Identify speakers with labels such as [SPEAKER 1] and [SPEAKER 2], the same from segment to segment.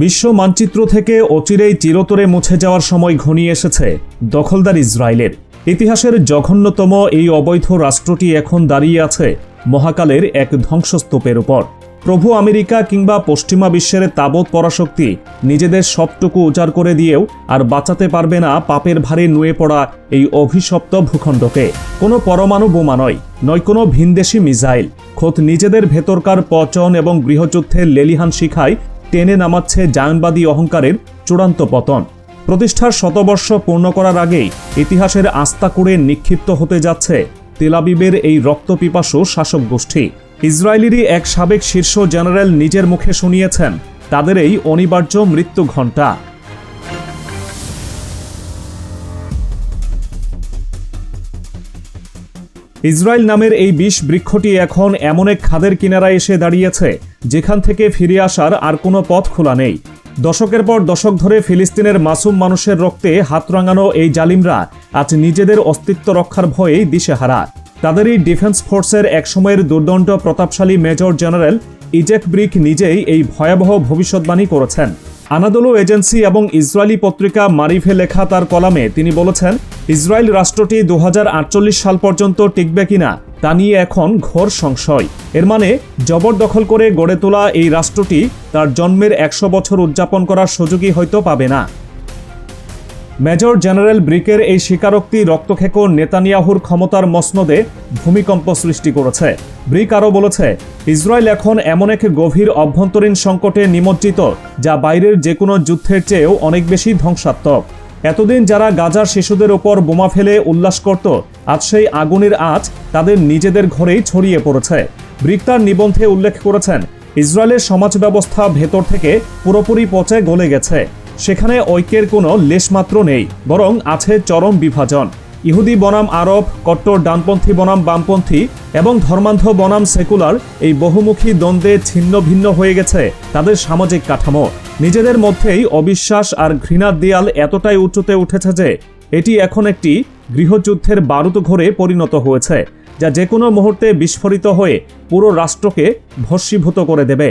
[SPEAKER 1] বিশ্ব মানচিত্র থেকে অচিরেই চিরতরে মুছে যাওয়ার সময় ঘনিয়ে এসেছে দখলদার ইসরায়েলের। ইতিহাসের জঘন্যতম এই অবৈধ রাষ্ট্রটি এখন দাঁড়িয়ে আছে মহাকালের এক ধ্বংসস্তূপের উপর। প্রভু আমেরিকা কিংবা পশ্চিমা বিশ্বের তাবৎ পরাশক্তি নিজেদের সবটুকু উজাড় করে দিয়েও আর বাঁচাতে পারবে না পাপের ভারে নুয়ে পড়া এই অভিশপ্ত ভূখণ্ডকে। কোনো পরমাণু বোমা নয় কোনো ভিনদেশি মিসাইল, খোদ নিজেদের ভেতরকার পচন এবং গৃহযুদ্ধের লেলিহান শিখায় টেনে নামাচ্ছে জায়নবাদী অহংকারের চূড়ান্ত পতন। প্রতিষ্ঠার শতবর্ষ পূর্ণ করার আগেই ইতিহাসের আস্তাকুড়ে নিক্ষিপ্ত হতে যাচ্ছে তেল আবিবের এই রক্তপিপাসু শাসক গোষ্ঠী। ইসরায়েলেরই এক সাবেক শীর্ষ জেনারেল নিজের মুখে শুনিয়েছেন তাদের এই অনিবার্য মৃত্যু ঘণ্টা। ইসরায়েল নামের এই বিষ বৃক্ষটি এখন এমন এক খাদের কিনারায় এসে দাঁড়িয়েছে যেখান থেকে ফিরে আসার আর কোনো পথ খোলা নেই। দশকের পর দশক ধরে ফিলিস্তিনের মাসুম মানুষের রক্তে হাত রাঙানো এই জালিমরা আজ নিজেদের অস্তিত্ব রক্ষার ভয়েই দিশেহারা। তাদেরই ডিফেন্স ফোর্সের একসময়ের দুর্দণ্ড প্রতাপশালী মেজর জেনারেল ইজেক ব্রিক নিজেই এই ভয়াবহ ভবিষ্যৎবাণী করেছেন। আনাদোলু এজেন্সি এবং ইসরায়েলি পত্রিকা মারিফে লেখা তার কলামে তিনি বলেছেন, ইসরায়েল রাষ্ট্রটি 2048 সাল পর্যন্ত টিকবে কিনা তা নিয়ে এখন ঘোর সংশয়। এর মানে জবরদখল করে গড়ে তোলা এই রাষ্ট্রটি তার জন্মের 100 বছর উদযাপন করার সুযোগই হয়তো পাবে না। মেজর জেনারেল ব্রিকের এই স্বীকারোক্তি রক্তখেকো নেতানিয়াহুর ক্ষমতার মসনদে ভূমিকম্প সৃষ্টি করেছে। ব্রিক আরও বলেছে, ইসরায়েল এখন এমন এক গভীর অভ্যন্তরীণ সংকটে নিমজ্জিত যা বাইরের যে কোনো যুদ্ধের চেয়েও অনেক বেশি ধ্বংসাত্মক। এতদিন যারা গাজার শিশুদের ওপর বোমা ফেলে উল্লাস করত, আজ সেই আগুনের আঁচ তাদের নিজেদের ঘরেই ছড়িয়ে পড়েছে। ব্রিক তার নিবন্ধে উল্লেখ করেছেন, ইসরায়েলের সমাজ ব্যবস্থা ভেতর থেকে পুরোপুরি পচে গলে গেছে। সেখানে ঐক্যের কোনো লেশমাত্র নেই, বরং আছে চরম বিভাজন। ইহুদি বনাম আরব, কট্টর ডানপন্থী বনাম বামপন্থী এবং ধর্মান্ধ বনাম সেকুলার এই বহুমুখী দ্বন্দ্বে ছিন্ন ভিন্ন হয়ে গেছে তাদের সামাজিক কাঠামো। নিজেদের মধ্যেই অবিশ্বাস আর ঘৃণার দেয়াল এতটাই উঁচুতে উঠেছে যে এটি এখন একটি গৃহযুদ্ধের বারুদঘরে পরিণত হয়েছে, যা যে কোনো মুহূর্তে বিস্ফোরিত হয়ে পুরো রাষ্ট্রকে ভস্মীভূত করে দেবে।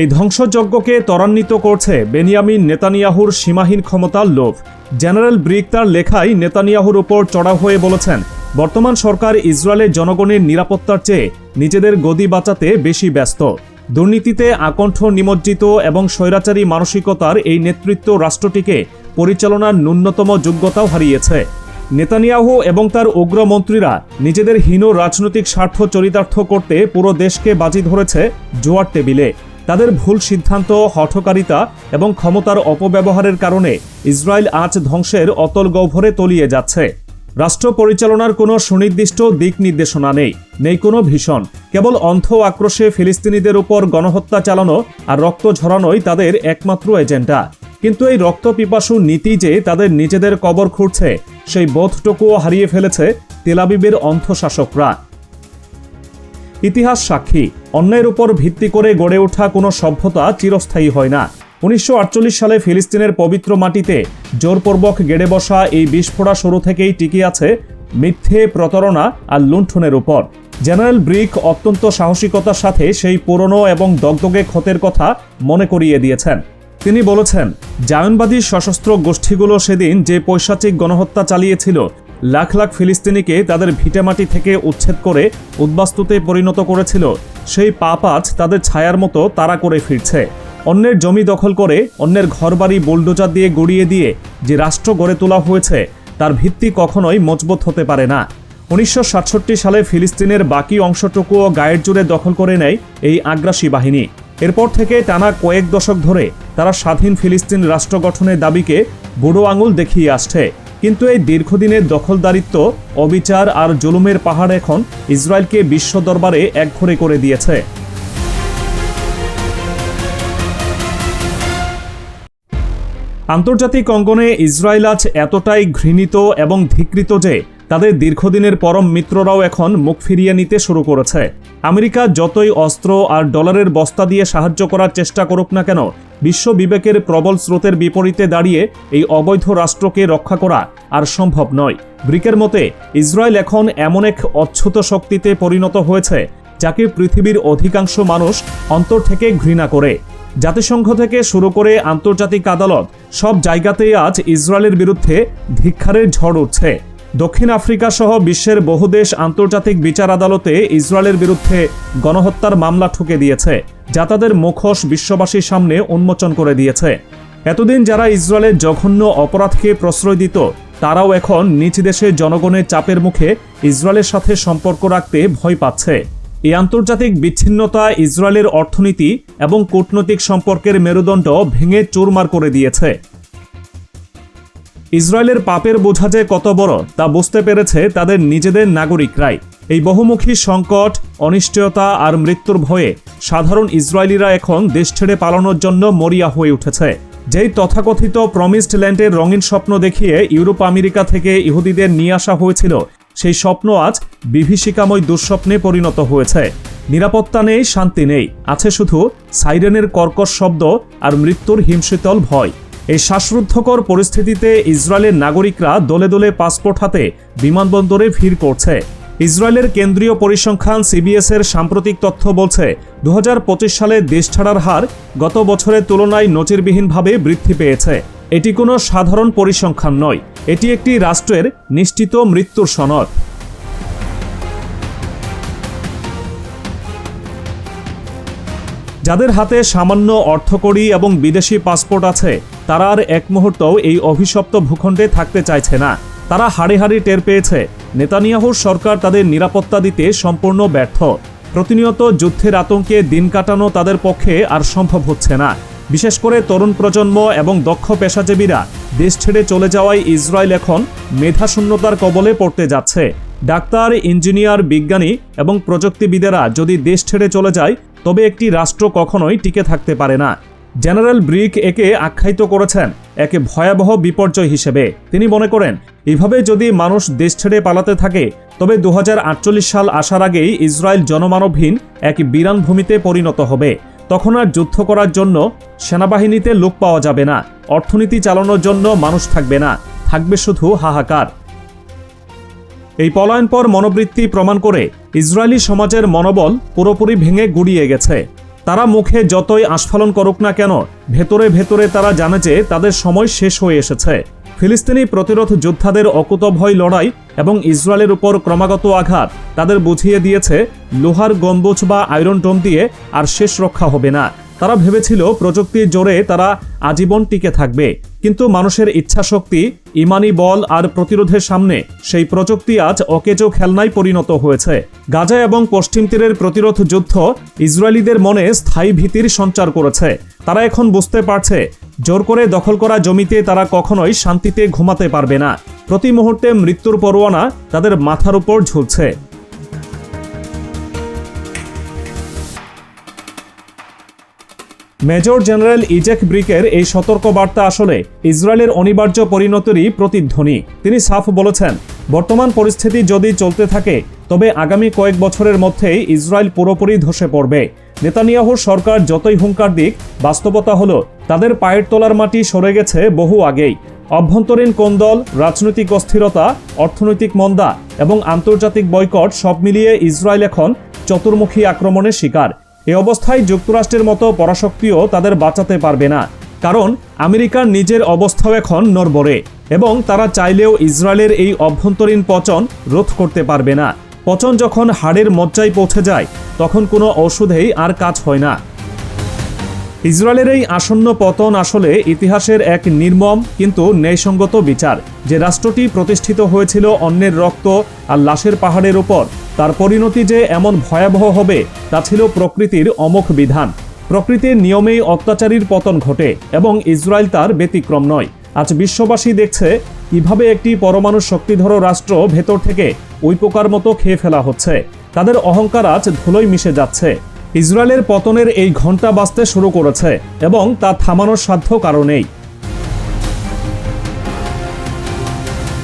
[SPEAKER 1] এই ধ্বংসযজ্ঞকে ত্বরান্বিত করছে বেনিয়ামিন নেতানিয়াহুর সীমাহীন ক্ষমতার লোভ। জেনারেল ব্রিক তার লেখায় নেতানিয়াহুর উপর চড়াও হয়ে বলেছেন, বর্তমান সরকার ইসরায়েলের জনগণের নিরাপত্তার চেয়ে নিজেদের গদি বাঁচাতে বেশি ব্যস্ত। দুর্নীতিতে আকণ্ঠ নিমজ্জিত এবং স্বৈরাচারী মানসিকতার এই নেতৃত্ব রাষ্ট্রটিকে পরিচালনার ন্যূনতম যোগ্যতাও হারিয়েছে। নেতানিয়াহু এবং তার উগ্রমন্ত্রীরা নিজেদের হীন রাজনৈতিক স্বার্থ চরিতার্থ করতে পুরো দেশকে বাজি ধরেছে জোয়ার টেবিলে। তাদের ভুল সিদ্ধান্ত, হঠকারিতা এবং ক্ষমতার অপব্যবহারের কারণে ইসরায়েল আজ ধ্বংসের অতল গহ্বরে তলিয়ে যাচ্ছে। রাষ্ট্র পরিচালনার কোনো সুনির্দিষ্ট দিক নির্দেশনা নেই কোনো ভীষণ। কেবল অন্ধ আক্রোশে ফিলিস্তিনিদের উপর গণহত্যা চালানো আর রক্ত ঝরানোই তাদের একমাত্র এজেন্ডা। কিন্তু এই রক্তপিপাসু নীতি যে তাদের নিজেদের কবর খুঁড়ছে, সেই বোধটুকুও হারিয়ে ফেলেছে তেল আবিবের অন্ধ শাসকরা। ইতিহাস সাক্ষী, অন্যায়ের উপর ভিত্তি করে গড়ে ওঠা কোনো সভ্যতা চিরস্থায়ী হয় না। 1948 সালে ফিলিস্তিনের পবিত্র মাটিতে জোরপূর্বক গেড়ে বসা এই বিস্ফোরা শুরু থেকেই টিকে আছে মিথ্যে, প্রতারণা আর লুণ্ঠনের উপর। জেনারেল ব্রিক অত্যন্ত সাহসিকতার সাথে সেই পুরনো এবং দগদগে ক্ষতের কথা মনে করিয়ে দিয়েছেন। তিনি বলেছেন, জায়নবাদী সশস্ত্র গোষ্ঠীগুলো সেদিন যে পৈশাচিক গণহত্যা চালিয়েছিল, লাখ লাখ ফিলিস্তিনিকে তাদের ভিটেমাটি থেকে উচ্ছেদ করে উদ্বাস্তুতে পরিণত করেছিল, সেই পাপ আজ তাদের ছায়ার মতো তাড়া করে ফিরছে। অন্যের জমি দখল করে, অন্যের ঘরবাড়ি বুলডোজার দিয়ে গড়িয়ে দিয়ে যে রাষ্ট্র গড়ে তোলা হয়েছে, তার ভিত্তি কখনোই মজবুত হতে পারে না। 1967 সালে ফিলিস্তিনের বাকি অংশটুকুও গায়ের জোরে দখল করে নেয় এই আগ্রাসী বাহিনী। এরপর থেকে টানা কয়েক দশক ধরে তারা স্বাধীন ফিলিস্তিন রাষ্ট্র গঠনের দাবিকে বুড়ো আঙুল দেখিয়ে আসছে। কিন্তু এই দীর্ঘদিনের দখলদারিত্ব, অবিচার আর জুলুমের পাহাড় এখন ইসরায়েলকে বিশ্ব দরবারে একঘরে করে দিয়েছে। আন্তর্জাতিক অঙ্গনে ইসরায়েল আজ এতটাই ঘৃণিত এবং ধিকৃত যে তাদের দীর্ঘদিনের পরম মিত্ররাও এখন মুখ ফিরিয়ে নিতে শুরু করেছে। আমেরিকা যতই অস্ত্র আর ডলারের বস্তা দিয়ে সাহায্য করার চেষ্টা করুক না কেন, বিশ্ব বিবেকের প্রবল স্রোতের বিপরীতে দাঁড়িয়ে এই অবৈধ রাষ্ট্রকে রক্ষা করা আর সম্ভব নয়। ব্রিকের মতে ইসরায়েল এখন এমন এক অচ্ছুত শক্তিতে পরিণত হয়েছে যাকে পৃথিবীর অধিকাংশ মানুষ অন্তর থেকে ঘৃণা করে। জাতিসংঘ থেকে শুরু করে আন্তর্জাতিক আদালত, সব জায়গাতেই আজ ইসরায়েলের বিরুদ্ধে ধিক্কারের ঝড় উঠছে। দক্ষিণ আফ্রিকা সহ বিশ্বের বহু দেশ আন্তর্জাতিক বিচার আদালতে ইসরায়েলের বিরুদ্ধে গণহত্যার মামলা ঠুকে দিয়েছে, যা তাদের মুখোশ বিশ্ববাসীর সামনে উন্মোচন করে দিয়েছে। এতদিন যারা ইসরায়েলের জঘন্য অপরাধকে প্রশ্রয় দিত, তারাও এখন নিজ দেশের জনগণের চাপের মুখে ইসরায়েলের সাথে সম্পর্ক রাখতে ভয় পাচ্ছে। এই আন্তর্জাতিক বিচ্ছিন্নতা ইসরায়েলের অর্থনীতি এবং কূটনৈতিক সম্পর্কের মেরুদণ্ড ভেঙে চুরমার করে দিয়েছে। ইসরায়েলের পাপের বোঝা যে কত বড় তা বুঝতে পেরেছে তাদের নিজেদের নাগরিকরাই। এই বহুমুখী সংকট, অনিশ্চয়তা আর মৃত্যুর ভয়ে সাধারণ ইসরায়েলিরা এখন দেশ ছেড়ে পালানোর জন্য মরিয়া হয়ে উঠেছে। যেই তথাকথিত প্রমিসড ল্যান্ডের রঙিন স্বপ্ন দেখিয়ে ইউরোপ আমেরিকা থেকে ইহুদিদের নিয়ে আসা হয়েছিল, সেই স্বপ্ন আজ বিভীষিকাময় দুঃস্বপ্নে পরিণত হয়েছে। নিরাপত্তা নেই, শান্তি নেই, আছে শুধু সাইরেনের কর্কশ শব্দ আর মৃত্যুর হিমশীতল ভয়। এই শ্বাসরুদ্ধকর পরিস্থিতিতে ইসরায়েলের নাগরিকরা দলে দলে পাসপোর্ট হাতে বিমানবন্দরে ভিড় করছে। ইসরায়েলের কেন্দ্রীয় পরিসংখ্যান সিবিএস-এর সাম্প্রতিক তথ্য বলছে 2025 সালে দেশ ছাড়ার হার গত বছরের তুলনায় নজিরবিহীনভাবে বৃদ্ধি পেয়েছে। এটি কোনো সাধারণ পরিসংখ্যান নয়, এটি একটি রাষ্ট্রের নিশ্চিত মৃত্যুর সনদ। যাদের হাতে সামান্য অর্থকড়ি এবং বিদেশি পাসপোর্ট আছে, তারা আর এক মুহূর্তও এই অভিশপ্ত ভূখণ্ডে থাকতে চাইছে না। তারা হাড়ে হাড়ে টের পেয়েছে নেতানিয়াহুর সরকার তাদের নিরাপত্তা দিতে সম্পূর্ণ ব্যর্থ। প্রতিনিয়ত যুদ্ধের আতঙ্কে দিন কাটানো তাদের পক্ষে আর সম্ভব হচ্ছে না। বিশেষ করে তরুণ প্রজন্ম এবং দক্ষ পেশাজীবীরা দেশ ছেড়ে চলে যাওয়ায় ইসরায়েল এখন মেধাশূন্যতার কবলে পড়তে যাচ্ছে। ডাক্তার, ইঞ্জিনিয়ার, বিজ্ঞানী এবং প্রযুক্তিবিদেরা যদি দেশ ছেড়ে চলে যায়, তবে একটি রাষ্ট্র কখনোই টিকে থাকতে পারে না। জেনারেল ব্রিক একে আখ্যায়িত করেছেন এক ভয়াবহ বিপর্যয় হিসেবে। তিনি মনে করেন, এভাবে যদি মানুষ দেশ ছেড়ে পালাতে থাকে, তবে 2048 সাল আসার আগেই ইসরায়েল জনমানবহীন এক বিরান ভূমিতে পরিণত হবে। তখন আর যুদ্ধ করার জন্য সেনাবাহিনীতে লোক পাওয়া যাবে না, অর্থনীতি চালানোর জন্য মানুষ থাকবে না, থাকবে শুধু হাহাকার। এই পলায়নপর মনোবৃত্তি প্রমাণ করে ইসরায়েলি সমাজের মনোবল পুরোপুরি ভেঙে গুড়িয়ে গেছে। তারা মুখে যতই আস্ফালন করুক না কেন, ভেতরে ভেতরে তারা জানে যে তাদের সময় শেষ হয়ে এসেছে। ফিলিস্তিনি প্রতিরোধ যোদ্ধাদের অকুতভয় লড়াই এবং ইসরায়েলের উপর ক্রমাগত আঘাত তাদের বুঝিয়ে দিয়েছে লোহার গম্বুজ বা আয়রন ডোম দিয়ে আর শেষ রক্ষা হবে না। তারা ভেবেছিল প্রযুক্তির জোরে তারা আজীবন টিকে থাকবে, কিন্তু মানুষের ইচ্ছাশক্তি, ইমানি বল আর প্রতিরোধের সামনে সেই প্রযুক্তি আজ অকেজো খেলনায় পরিণত হয়েছে। গাজা এবং পশ্চিম তীরের প্রতিরোধ যুদ্ধ ইসরায়েলিদের মনে স্থায়ী ভীতির সঞ্চার করেছে। তারা এখন বুঝতে পারছে, জোর করে দখল করা জমিতে তারা কখনোই শান্তিতে ঘুমাতে পারবে না। প্রতি মুহূর্তে মৃত্যুর পরোয়ানা তাদের মাথার উপর ঝুলছে। মেজর জেনারেল ইজেক ব্রিকের এই সতর্কবার্তা আসলে ইসরায়েলের অনিবার্য পরিণতিরই প্রতিধ্বনি। তিনি সাফ বলেছেন, বর্তমান পরিস্থিতি যদি চলতে থাকে, তবে আগামী কয়েক বছরের মধ্যেই ইসরায়েল পুরোপুরি ধসে পড়বে। নেতানিয়াহুর সরকার যতই হুঙ্কার দিক, বাস্তবতা হলো তাদের পায়ের তলার মাটি সরে গেছে বহু আগেই। অভ্যন্তরীণ কোন্দল, রাজনৈতিক অস্থিরতা, অর্থনৈতিক মন্দা এবং আন্তর্জাতিক বয়কট সব মিলিয়ে ইসরায়েল এখন চতুর্মুখী আক্রমণের শিকার। এই অবস্থায় যুক্তরাষ্ট্রের মতো পরাশক্তিও তাদের বাঁচাতে পারবে না, কারণ আমেরিকার নিজের অবস্থাও এখন নড়বড়ে এবং তারা চাইলেও ইসরায়েলের এই অভ্যন্তরীণ পতন রোধ করতে পারবে না। পতন যখন হাড়ের মজ্জায় পৌঁছে যায়, তখন কোনো ওষুধেই আর কাজ হয় না। ইসরায়েলের এই আসন্ন পতন আসলে ইতিহাসের এক নির্মম কিন্তু ন্যায়সঙ্গত বিচার। যে রাষ্ট্রটি প্রতিষ্ঠিত হয়েছিল অন্যের রক্ত আর লাশের পাহাড়ের উপর, তার পরিণতি যে এমন ভয়াবহ হবে তা ছিল প্রকৃতির অমোঘ বিধান। প্রকৃতির নিয়মেই অত্যাচারীর পতন ঘটে এবং ইসরায়েল তার ব্যতিক্রম নয়। আজ বিশ্ববাসী দেখছে কিভাবে একটি পরমাণু শক্তিধর রাষ্ট্র ভেতর থেকে ওই পোকার মতো খেয়ে ফেলা হচ্ছে। তাদের অহংকার আজ ধুলোয় মিশে যাচ্ছে। ইসরায়েলের পতনের এই ঘণ্টা বাজতে শুরু করেছে এবং তা থামানোর সাধ্য কারো নেই।